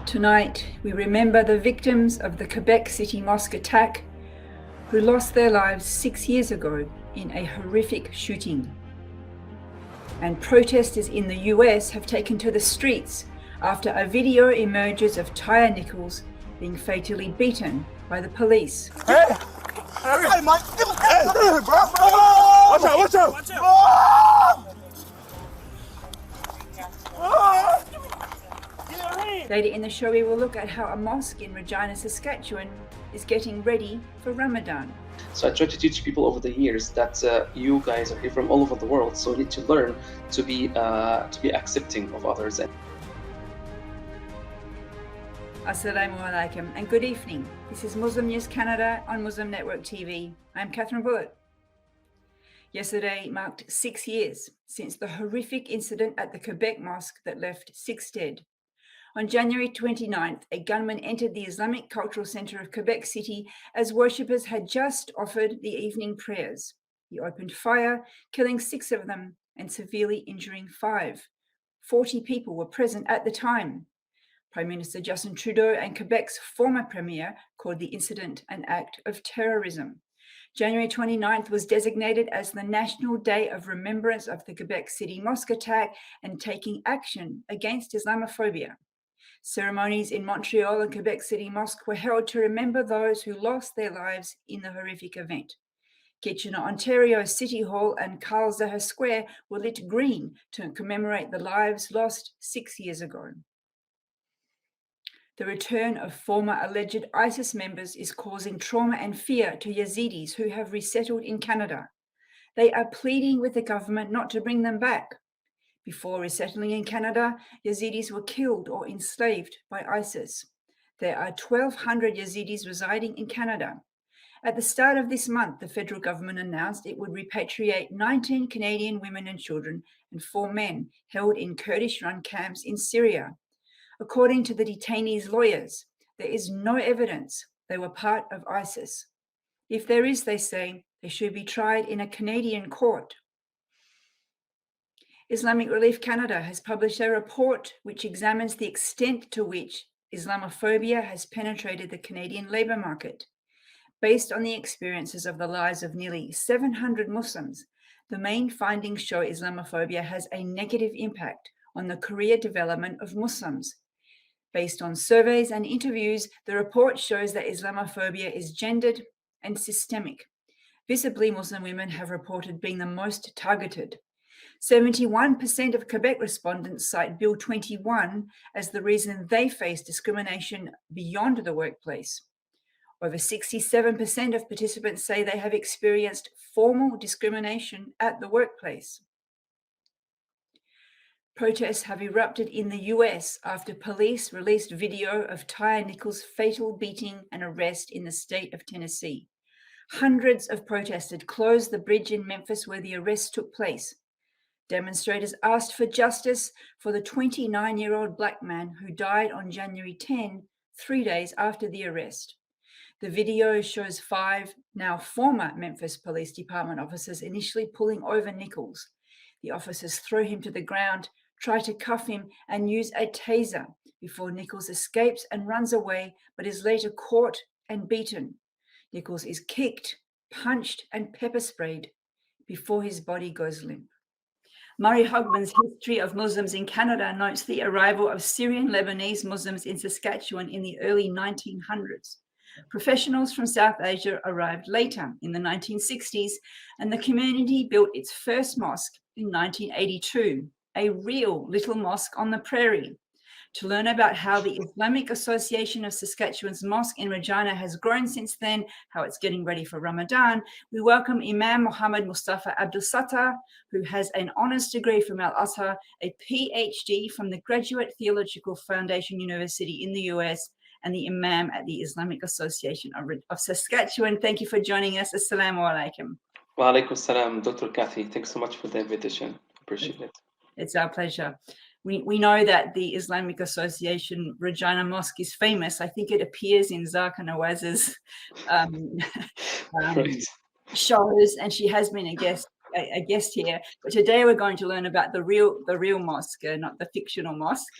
Tonight, we remember the victims of the Quebec City Mosque attack who lost their lives 6 years ago in a horrific shooting. And protesters in the US have taken to the streets after a video emerges of Tyre Nichols being fatally beaten by the police. Hey, man! Hey, bro! Watch out! Watch out! Watch out! Later in the show, we will look at how a mosque in Regina, Saskatchewan is getting ready for Ramadan. So I try to teach people over the years that you guys are here from all over the world, so you need to learn to be accepting of others. Assalamu alaikum and good evening. This is Muslim News Canada on Muslim Network TV. I'm Catherine Bullock. Yesterday marked 6 years since the horrific incident at the Quebec Mosque that left 6 dead. On January 29th, a gunman entered the Islamic Cultural Centre of Quebec City as worshippers had just offered the evening prayers. He opened fire, killing 6 of them and severely injuring 5. 40 people were present at the time. Prime Minister Justin Trudeau and Quebec's former Premier called the incident an act of terrorism. January 29th was designated as the National Day of Remembrance of the Quebec City Mosque attack and taking action against Islamophobia. Ceremonies in Montreal and Quebec City Mosque were held to remember those who lost their lives in the horrific event. Kitchener, Ontario City Hall and Carl Zaher Square were lit green to commemorate the lives lost 6 years ago. The return of former alleged ISIS members is causing trauma and fear to Yazidis who have resettled in Canada. They are pleading with the government not to bring them back. Before resettling in Canada, Yazidis were killed or enslaved by ISIS. There are 1,200 Yazidis residing in Canada. At the start of this month, the federal government announced it would repatriate 19 Canadian women and children and 4 men held in Kurdish-run camps in Syria. According to the detainees' lawyers, there is no evidence they were part of ISIS. If there is, they say, they should be tried in a Canadian court. Islamic Relief Canada has published a report which examines the extent to which Islamophobia has penetrated the Canadian labour market. Based on the experiences of the lives of nearly 700 Muslims, the main findings show Islamophobia has a negative impact on the career development of Muslims. Based on surveys and interviews, the report shows that Islamophobia is gendered and systemic. Visibly, Muslim women have reported being the most targeted. 71% of Quebec respondents cite Bill 21 as the reason they face discrimination beyond the workplace. Over 67% of participants say they have experienced formal discrimination at the workplace. Protests have erupted in the US after police released video of Tyre Nichols' fatal beating and arrest in the state of Tennessee. Hundreds of protesters closed the bridge in Memphis where the arrest took place. Demonstrators asked for justice for the 29-year-old black man who died on January 10, 3 days after the arrest. The video shows 5 now former Memphis Police Department officers initially pulling over Nichols. The officers throw him to the ground, try to cuff him, and use a taser before Nichols escapes and runs away, but is later caught and beaten. Nichols is kicked, punched, and pepper sprayed before his body goes limp. Murray Hogman's History of Muslims in Canada notes the arrival of Syrian Lebanese Muslims in Saskatchewan in the early 1900s. Professionals from South Asia arrived later in the 1960s, and the community built its first mosque in 1982, a real little mosque on the prairie. To learn about how the Islamic Association of Saskatchewan's mosque in Regina has grown since then, how it's getting ready for Ramadan, we welcome Imam Mohammed Mustafa Abdul Sattar, who has an honours degree from Al-Azhar, a PhD from the Graduate Theological Foundation University in the US, and the Imam at the Islamic Association of Saskatchewan. Thank you for joining us. Assalamu alaikum. Wa alaikum salam, Dr. Kathy. Thanks so much for the invitation. Appreciate it. It's our pleasure. We know that the Islamic Association Regina Mosque is famous. I think it appears in Zaka Nawaz's shows, and she has been a guest here. But today we're going to learn about the real mosque, not the fictional mosque.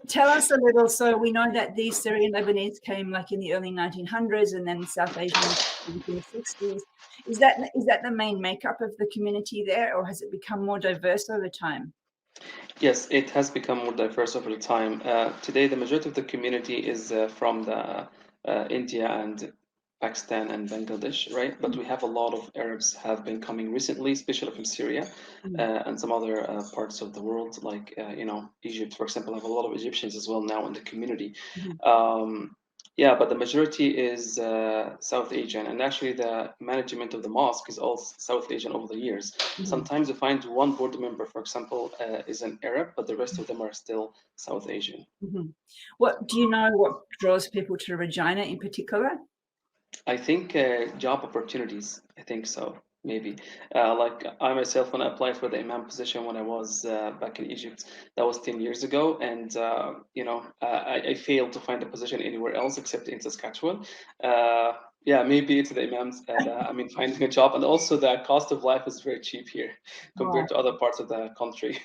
Tell us a little. So we know that these Syrian Lebanese came like in the early 1900s, and then South Asians in the 60s. Is that the main makeup of the community there, or has it become more diverse over time? Yes, it has become more diverse over the time. Today, the majority of the community is from the India and Pakistan and Bangladesh, right? But we have a lot of Arabs have been coming recently, especially from Syria and some other parts of the world, like Egypt, for example. I have a lot of Egyptians as well now in the community. Um, yeah, but the majority is South Asian, and actually the management of the mosque is all South Asian over the years. Sometimes you find one board member, for example, is an Arab, but the rest of them are still South Asian. What do you know? What draws people to Regina in particular? I think job opportunities. I think so. Maybe like I myself, when I applied for the imam position when I was back in Egypt, that was 10 years ago, and I failed to find a position anywhere else except in Saskatchewan. Yeah, maybe it's the imams, and finding a job, and also the cost of life is very cheap here compared to other parts of the country.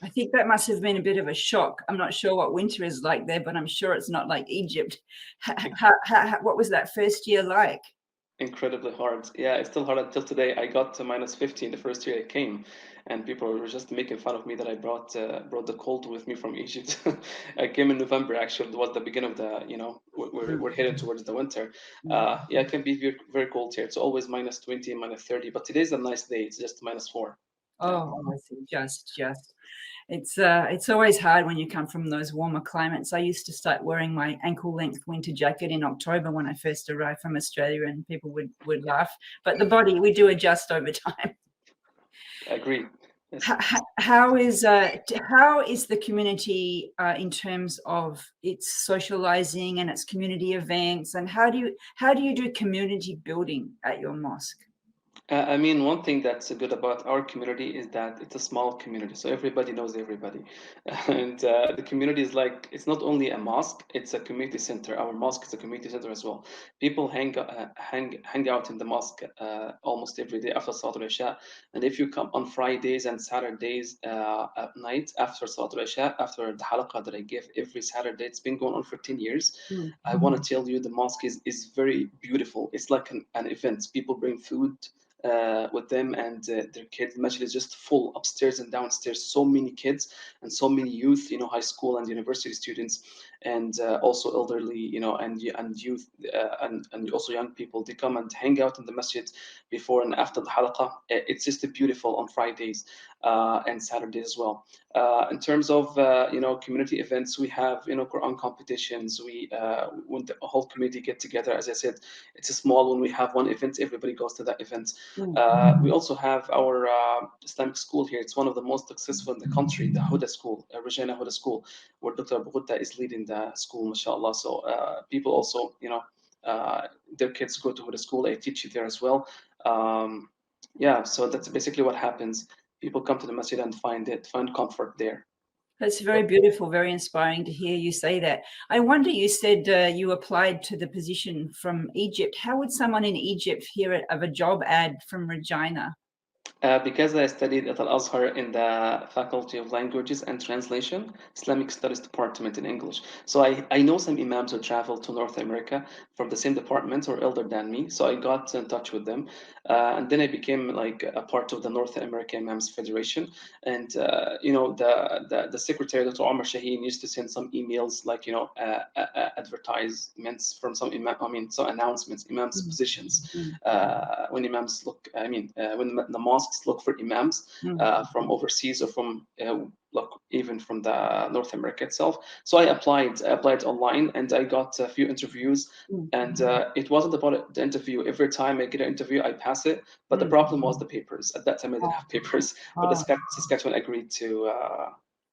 I think that must have been a bit of a shock. I'm not sure what winter is like there, but I'm sure it's not like Egypt. What was that first year like? Incredibly hard. Yeah, it's still hard until today. I got to -50 the first year I came, and people were just making fun of me that I brought the cold with me from Egypt. I came in November. Actually, it was the beginning of the we're heading towards the winter. Yeah, it can be very, very cold here. It's always -20, -30, but today's a nice day. It's just -4. Oh, I see. Just. It's always hard when you come from those warmer climates. I used to start wearing my ankle-length winter jacket in October when I first arrived from Australia, and people would laugh. But the body, we do adjust over time. Agreed. Yes. How is the community in terms of its socializing and its community events, and how do you do community building at your mosque? One thing that's good about our community is that it's a small community, so everybody knows everybody. And the community is like, it's not only a mosque, it's a community center. Our mosque is a community center as well. People hang out in the mosque almost every day after Salat al-Isha. And if you come on Fridays and Saturdays at night after Salat al-Isha, after the halaqah that I give every Saturday, it's been going on for 10 years. I want to tell you, the mosque is very beautiful. It's like an event. People bring food with them and their kids. The masjid is just full upstairs and downstairs. So many kids and so many youth, high school and university students, and also elderly, and youth and also young people. They come and hang out in the masjid before and after the halaqah. It's just beautiful on Fridays and Saturdays as well. In terms of community events, we have Quran competitions. We when the whole community get together, as I said, it's a small. When we have one event, everybody goes to that event. We also have our Islamic school here. It's one of the most successful in the country, the Huda School, Regina Huda School, where Dr. Bugutta is leading the school, mashallah. So people also, their kids go to Huda School. I teach it there as well. Yeah, so that's basically what happens. People come to the masjid and find comfort there. That's very beautiful, very inspiring to hear you say that. I wonder, you said you applied to the position from Egypt. How would someone in Egypt hear of a job ad from Regina? Because I studied at Al Azhar in the Faculty of Languages and Translation, Islamic Studies Department in English. So I know some imams who travel to North America from the same department or elder than me. So I got in touch with them. And then I became like a part of the North American Imams Federation. And, the secretary, Dr. Omar Shaheen, used to send some emails like, advertisements from some some announcements, imams positions. When imams look, when the mosques look for imams from overseas or from even from the North America itself. So I applied online and I got a few interviews. And it wasn't about the interview. Every time I get an interview, I pass it. But the problem was the papers. At that time, I didn't have papers. But the Saskatchewan agreed to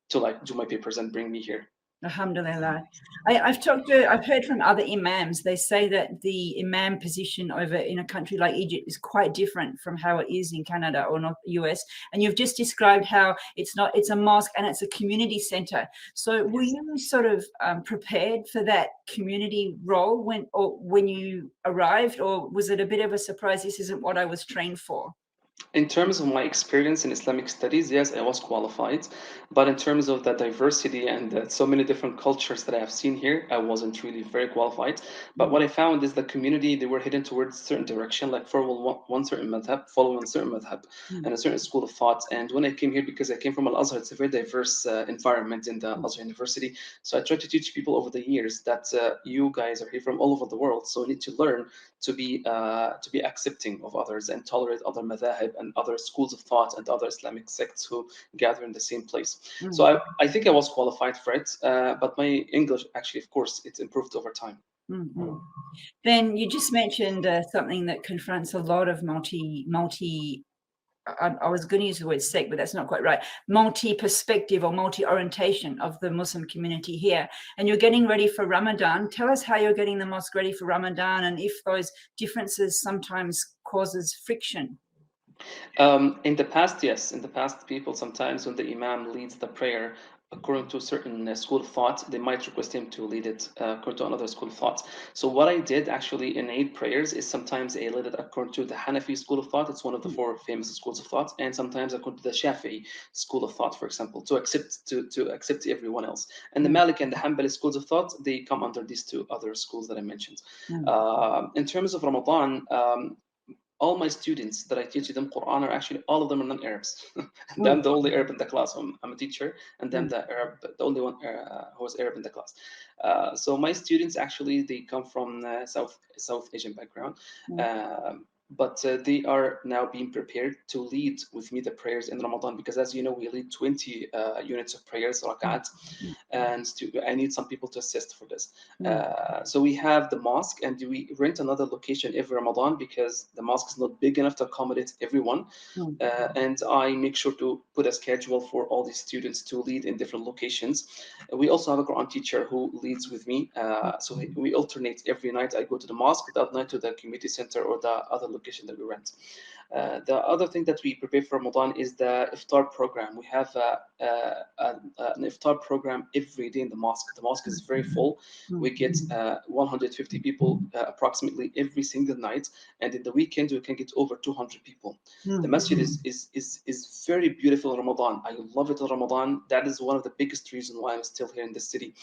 do my papers and bring me here. Alhamdulillah. I've heard from other imams. They say that the imam position over in a country like Egypt is quite different from how it is in Canada or not the US. And you've just described how it's a mosque and it's a community center. So were you sort of prepared for that community role when you arrived, or was it a bit of a surprise? This isn't what I was trained for. In terms of my experience in Islamic studies, yes, I was qualified. But in terms of the diversity and so many different cultures that I have seen here, I wasn't really very qualified. But what I found is the community, they were heading towards a certain direction, like follow one certain madhab, follow one certain madhab, and a certain school of thought. And when I came here, because I came from Al-Azhar, it's a very diverse environment in the Al-Azhar University. So I tried to teach people over the years that you guys are here from all over the world, so you need to learn to be accepting of others and tolerate other madhahib and other schools of thought and other Islamic sects who gather in the same place. So I think I was qualified for it, but my English actually, of course, it's improved over time. Then you just mentioned something that confronts a lot of I was going to use the word sect, but that's not quite right. Multi-perspective or multi-orientation of the Muslim community here. And you're getting ready for Ramadan. Tell us how you're getting the mosque ready for Ramadan and if those differences sometimes causes friction. In the past, yes. In the past, people sometimes, when the Imam leads the prayer according to a certain school of thought, they might request him to lead it according to another school of thought. So what I did actually in Eid prayers is sometimes I led it according to the Hanafi school of thought. It's one of the four famous schools of thought, and sometimes according to the Shafi'i school of thought, for example, to accept everyone else. And the Malik and the Hanbali schools of thought, they come under these two other schools that I mentioned. In terms of Ramadan, all my students that I teach them Quran are actually all of them are non-Arabs. And I'm the only Arab in the class. I'm a teacher, and then the only one who is Arab in the class. So my students actually they come from South Asian background. But they are now being prepared to lead with me the prayers in Ramadan, because as you know, we lead 20 units of prayers, rakat, and I need some people to assist for this. So we have the mosque, and we rent another location every Ramadan because the mosque is not big enough to accommodate everyone. And I make sure to put a schedule for all these students to lead in different locations. We also have a Quran teacher who leads with me. So we alternate every night. I go to the mosque, the other night to the community center or the other location that we rent. The other thing that we prepare for Ramadan is the iftar program. We have an iftar program every day in the mosque. The mosque is very full. We get 150 people approximately every single night, and in the weekend we can get over 200 people. The masjid is very beautiful in Ramadan. I love it in Ramadan. That is one of the biggest reasons why I'm still here in the city.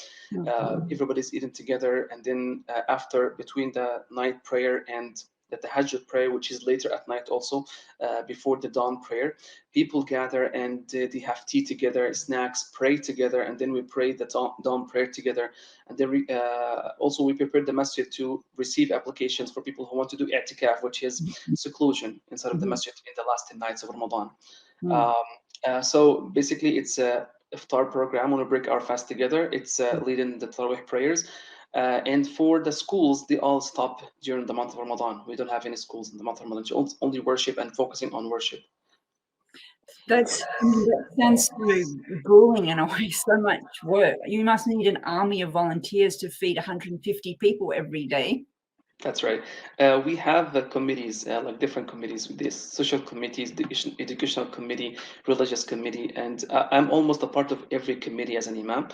Everybody's eating together, and then after between the night prayer and the tahajjud prayer, which is later at night also, before the dawn prayer, people gather and they have tea together, snacks, pray together, and then we pray the dawn prayer together. And then also we prepared the masjid to receive applications for people who want to do i'tikaf, which is seclusion inside of the masjid in the last 10 nights of Ramadan. So basically it's a iftar program. When we break our fast together, it's leading the Tarawih prayers. And for the schools, they all stop during the month of Ramadan. We don't have any schools in the month of Ramadan, only worship and focusing on worship. That sounds so grueling in a way, so much work. You must need an army of volunteers to feed 150 people every day. That's right. We have committees, like different committees with this, social committees, the educational committee, religious committee, and I'm almost a part of every committee as an imam.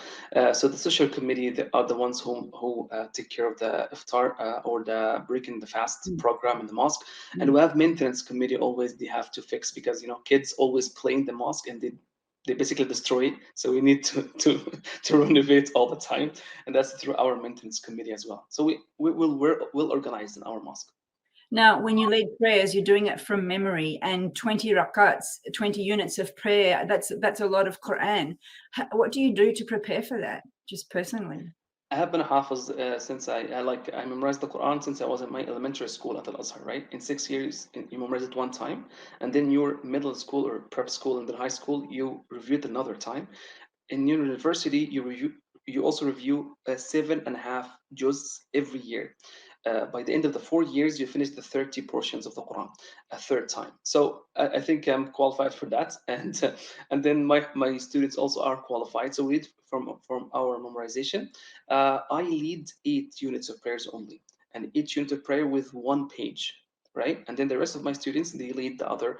So the social committee are the ones who take care of the iftar or the breaking the fast program in the mosque. And we have maintenance committee always they have to fix, because kids always play in the mosque and they basically destroy it. So we need to renovate all the time, and that's through our maintenance committee as well. So we'll organize in our mosque. Now, when you lead prayers, you're doing it from memory, and 20 rakats, 20 units of prayer, that's a lot of Quran. What do you do to prepare for that, just personally? I have been a hafiz since I memorized the Quran since I was in my elementary school at Al-Azhar, right? In 6 years, you memorize it one time, and then your middle school or prep school and then high school, you review it another time. In your university, you also review 7.5 juz every year. By the end of the 4 years, you finish the 30 portions of the Quran a third time. So I think I'm qualified for that, and then my students also are qualified. So we read from our memorization. I lead 8 units of prayers only, and each unit of prayer with 1 page, right? And then the rest of my students, they lead the other,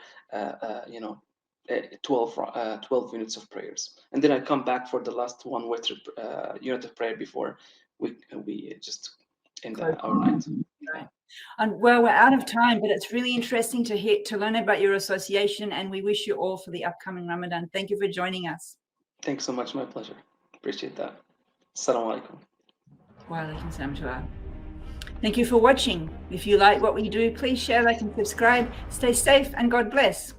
12 units of prayers, and then I come back for the last one with unit of prayer before we just end our night. And well, we're out of time, but it's really interesting to learn about your association, and we wish you all for the upcoming Ramadan. Thank you for joining us. Thanks so much. My pleasure. Appreciate that. Assalamu alaikum. Wa alaikum salam to Allah. Thank you for watching. If you like what we do, please share, like, and subscribe. Stay safe and God bless.